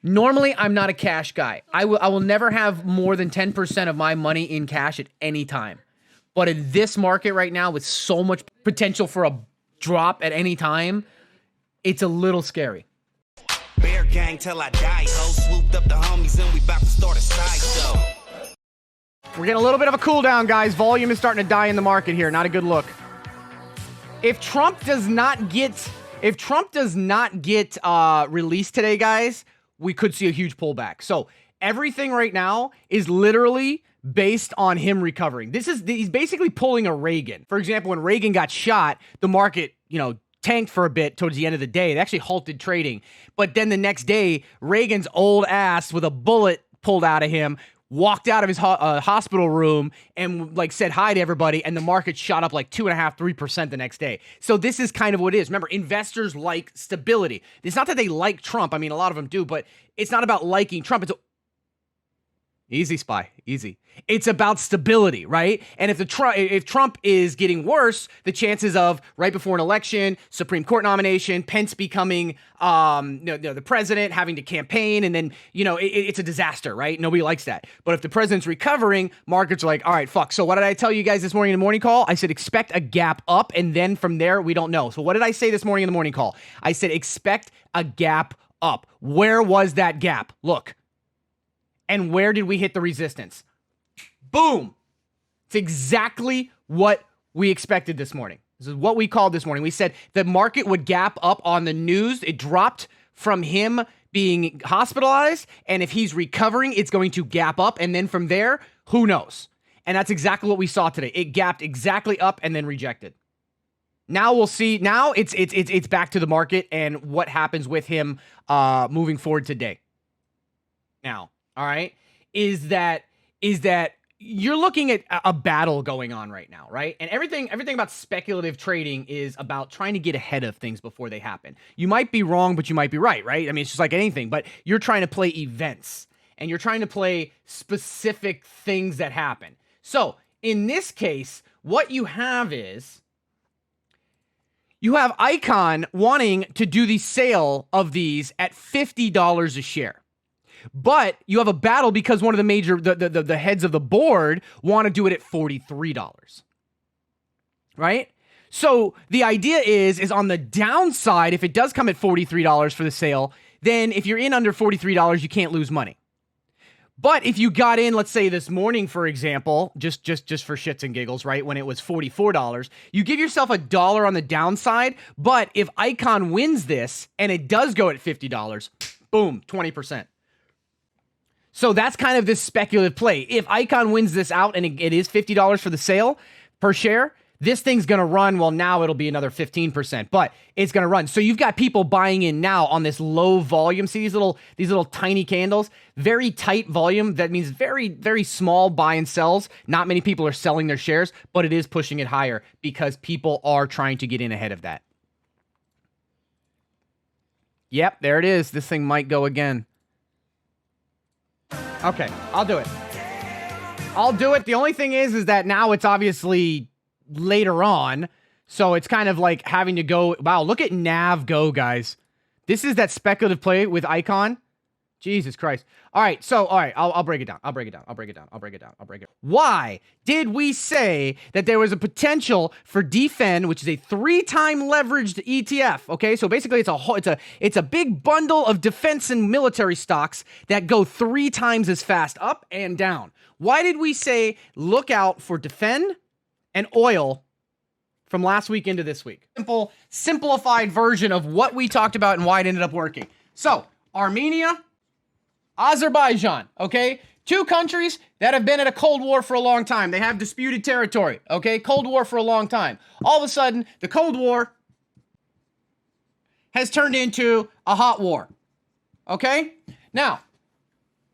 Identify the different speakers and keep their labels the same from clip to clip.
Speaker 1: Normally, I'm not a cash guy. I will never have more than 10% of my money in cash at any time. But in this market right now, with so much potential for a drop at any time, it's a little scary.
Speaker 2: Bear gang till I die, ho. Swooped up the homies and we about to start a sideshow.
Speaker 3: We're getting a little bit of a cool down, guys. Volume is starting to die in the market here. Not a good look. If Trump does not get released today, guys, we could see a huge pullback. So everything right now is literally based on him recovering. He's basically pulling a Reagan. For example, when Reagan got shot, the market, tanked for a bit towards the end of the day. They actually halted trading. But then the next day, Reagan's old ass with a bullet pulled out of him walked out of his hospital room and said hi to everybody, and the market shot up 2.5%, 3% the next day. So this is kind of what it is. Remember, investors like stability. It's not that they like Trump. I mean, a lot of them do, but it's not about liking Trump. Easy, Spy. Easy. It's about stability, right? And if Trump is getting worse, the chances of right before an election, Supreme Court nomination, Pence becoming the president, having to campaign, and then it's a disaster, right? Nobody likes that. But if the president's recovering, markets are like, all right, fuck. So what did I tell you guys this morning in the morning call? I said expect a gap up, and then from there we don't know. So what did I say this morning in the morning call? I said expect a gap up. Where was that gap? Look. And where did we hit the resistance? Boom. It's exactly what we expected this morning. This is what we called this morning. We said the market would gap up on the news. It dropped from him being hospitalized. And if he's recovering, it's going to gap up. And then from there, who knows? And that's exactly what we saw today. It gapped exactly up and then rejected. Now we'll see. Now it's back to the market and what happens with him moving forward today. Now. All right, is that you're looking at a battle going on right now, right? And everything about speculative trading is about trying to get ahead of things before they happen. You might be wrong, but you might be right? I mean, it's just like anything, but you're trying to play events and you're trying to play specific things that happen. So in this case, what you have is you have Icon wanting to do the sale of these at $50 a share. But you have a battle because one of the major, the heads of the board want to do it at $43, right? So the idea is on the downside, if it does come at $43 for the sale, then if you're in under $43, you can't lose money. But if you got in, let's say this morning, for example, just for shits and giggles, right, when it was $44, you give yourself $1 on the downside. But if Icon wins this and it does go at $50, boom, 20%. So that's kind of this speculative play. If Icon wins this out and it is $50 for the sale per share, this thing's going to run. Well, now it'll be another 15%, but it's going to run. So you've got people buying in now on this low volume. See these little tiny candles, very tight volume. That means very, very small buy and sells. Not many people are selling their shares, but it is pushing it higher because people are trying to get in ahead of that. Yep, there it is. This thing might go again. Okay, I'll do it. The only thing is that now it's obviously later on, so it's kind of like having to go. Wow, look at NAV go, guys. This is that speculative play with Icon. Jesus Christ. All right, I'll break it down. Why did we say that there was a potential for DFEN, which is a 3-time leveraged ETF? Okay, so basically it's a big bundle of defense and military stocks that go 3 times as fast up and down. Why did we say look out for DFEN and oil from last week into this week? Simplified version of what we talked about and why it ended up working. So, Armenia, Azerbaijan, okay? 2 countries that have been at a Cold War for a long time. They have disputed territory, okay? Cold War for a long time. All of a sudden, the Cold War has turned into a hot war, okay? Now,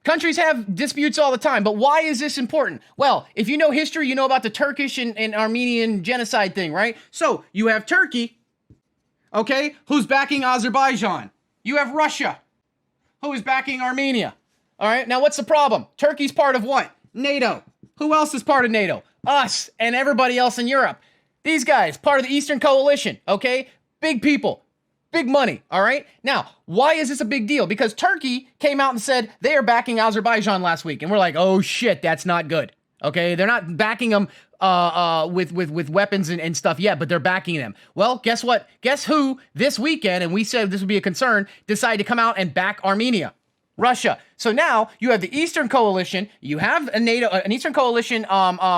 Speaker 3: countries have disputes all the time, but why is this important? Well, if you know history, you know about the Turkish and Armenian genocide thing, right? So, you have Turkey, okay, who's backing Azerbaijan. You have Russia, who is backing Armenia. All right, now what's the problem? Turkey's part of what? NATO. Who else is part of NATO? Us and everybody else in Europe. These guys, part of the Eastern Coalition, okay? Big people.
Speaker 1: Big money, all right? Now, why is this a big deal? Because Turkey came out and said they are backing Azerbaijan last week, and we're like, oh shit, that's not good. Okay, they're not backing them with weapons and stuff yet, but they're backing them. Well, guess what? Guess who this weekend, and we said this would be a concern, decided to come out and back Armenia? Russia. So now you have the Eastern Coalition, you have a NATO, an Eastern Coalition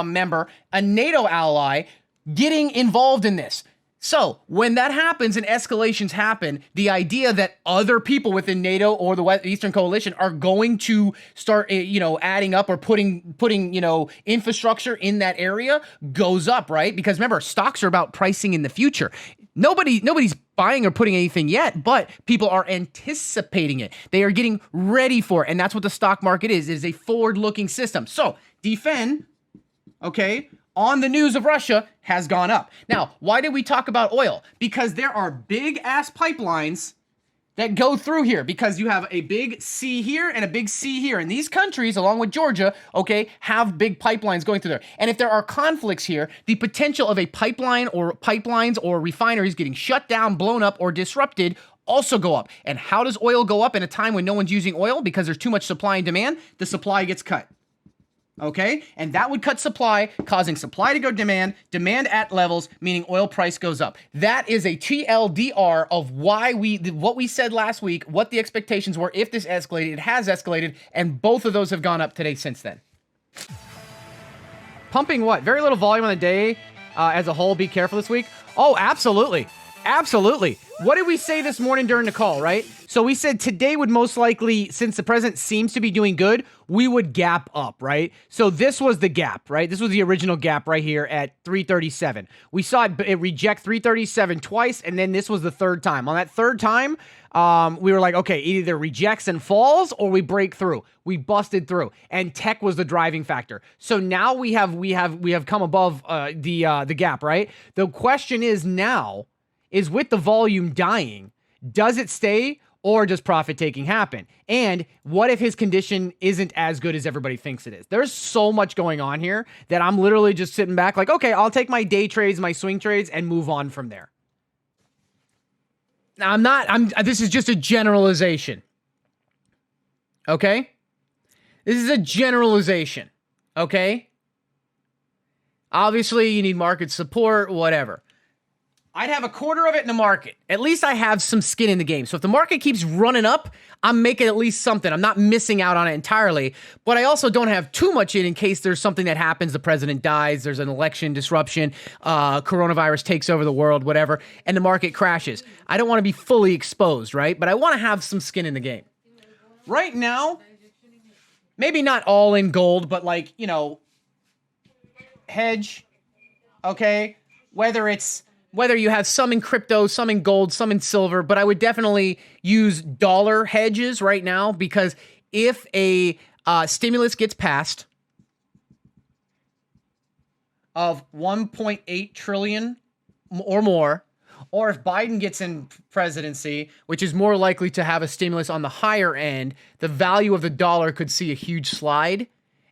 Speaker 1: member, a NATO ally getting involved in this. So when that happens and escalations happen, the idea that other people within NATO or the Eastern Coalition are going to start, adding up or putting, infrastructure in that area goes up, right? Because remember, stocks are about pricing in the future. Nobody's buying or putting anything yet, but people are anticipating it. They are getting ready for it. And that's what the stock market is. It is a forward-looking system. So DFEN, okay, on the news of Russia has gone up. Now, why did we talk about oil? Because there are big ass pipelines that go through here, because you have a big C here and a big C here. And these countries, along with Georgia, okay, have big pipelines going through there. And if there are conflicts here, the potential of a pipeline or pipelines or refineries getting shut down, blown up, or disrupted also go up. And how does oil go up in a time when no one's using oil? Because there's too much supply and demand, the supply gets cut. Okay, and that would cut supply, causing supply to go demand at levels, meaning oil price goes up. That is a TLDR of why what we said last week, what the expectations were if this escalated. It has escalated, and both of those have gone up today since then.
Speaker 3: Pumping what? Very little volume on the day as a whole. Be careful this week. Oh, absolutely. Absolutely. What did we say this morning during the call, right? So we said today would most likely, since the president seems to be doing good, we would gap up, right? So this was the gap, right? This was the original gap right here at 337. We saw it reject 337 twice, and then this was the third time. On that third time, we were like, okay, either rejects and falls or we break through. We busted through, and tech was the driving factor. So now we have come above the gap, right? The question is now, is with the volume dying, does it stay or does profit taking happen? And what if his condition isn't as good as everybody thinks it is? There's so much going on here that I'm literally just sitting back like, okay, I'll take my day trades, my swing trades, and move on from there.
Speaker 1: Now, this is just a generalization. Okay? This is a generalization. Okay? Obviously, you need market support, whatever. I'd have a quarter of it in the market. At least I have some skin in the game. So if the market keeps running up, I'm making at least something. I'm not missing out on it entirely, but I also don't have too much in case there's something that happens. The president dies, there's an election disruption, coronavirus takes over the world, whatever, and the market crashes. I don't want to be fully exposed, right? But I want to have some skin in the game. Right now, maybe not all in gold, but like, hedge, okay? Whether you have some in crypto, some in gold, some in silver, but I would definitely use dollar hedges right now, because if a stimulus gets passed of 1.8 trillion or more, or if Biden gets in presidency, which is more likely to have a stimulus on the higher end, the value of the dollar could see a huge slide,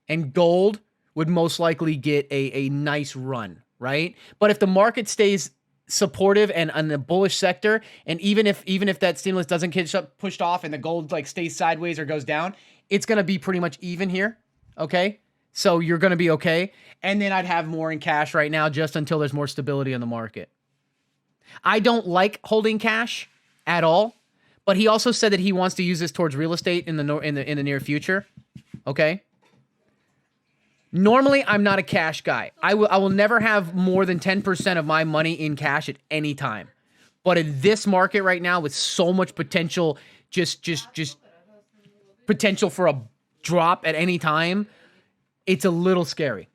Speaker 1: and gold would most likely get a nice run, right? But if the market stays supportive and on the bullish sector, and even if that stimulus doesn't get pushed off and the gold like stays sideways or goes down, it's going to be pretty much even here, okay? So you're going to be okay. And then I'd have more in cash right now just until there's more stability in the market. I don't like holding cash at all, but he also said that he wants to use this towards real estate in the near future, okay? Normally, I'm not a cash guy. I will never have more than 10% of my money in cash at any time. But in this market right now, with so much potential, just potential for a drop at any time, it's a little scary.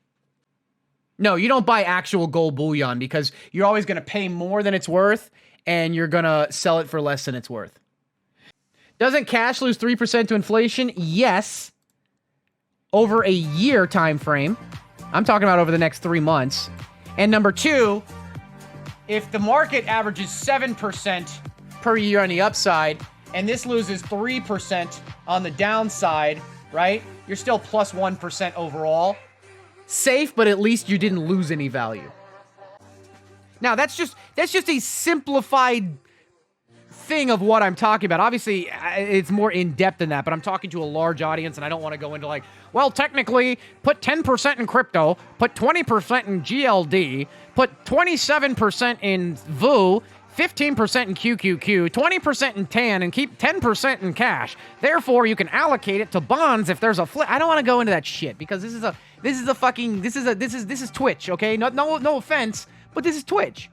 Speaker 1: No, you don't buy actual gold bullion, because you're always going to pay more than it's worth, and you're going to sell it for less than it's worth. Doesn't cash lose 3% to inflation? Yes. Over a year time frame. I'm talking about over the next 3 months. And number two, if the market averages 7% per year on the upside, and this loses 3% on the downside, right? You're still plus 1% overall. Safe, but at least you didn't lose any value. Now, that's just a simplified
Speaker 3: thing of what I'm talking about. Obviously, it's more in-depth than that, but I'm talking to a large audience, and I don't want to go into like, well, technically, put 10% in crypto, put 20% in GLD, put 27% in VU, 15% in QQQ, 20% in TAN, and keep 10% in cash. Therefore, you can allocate it to bonds if there's a flip. I don't want to go into that shit because this is Twitch, okay? No offense, but this is Twitch.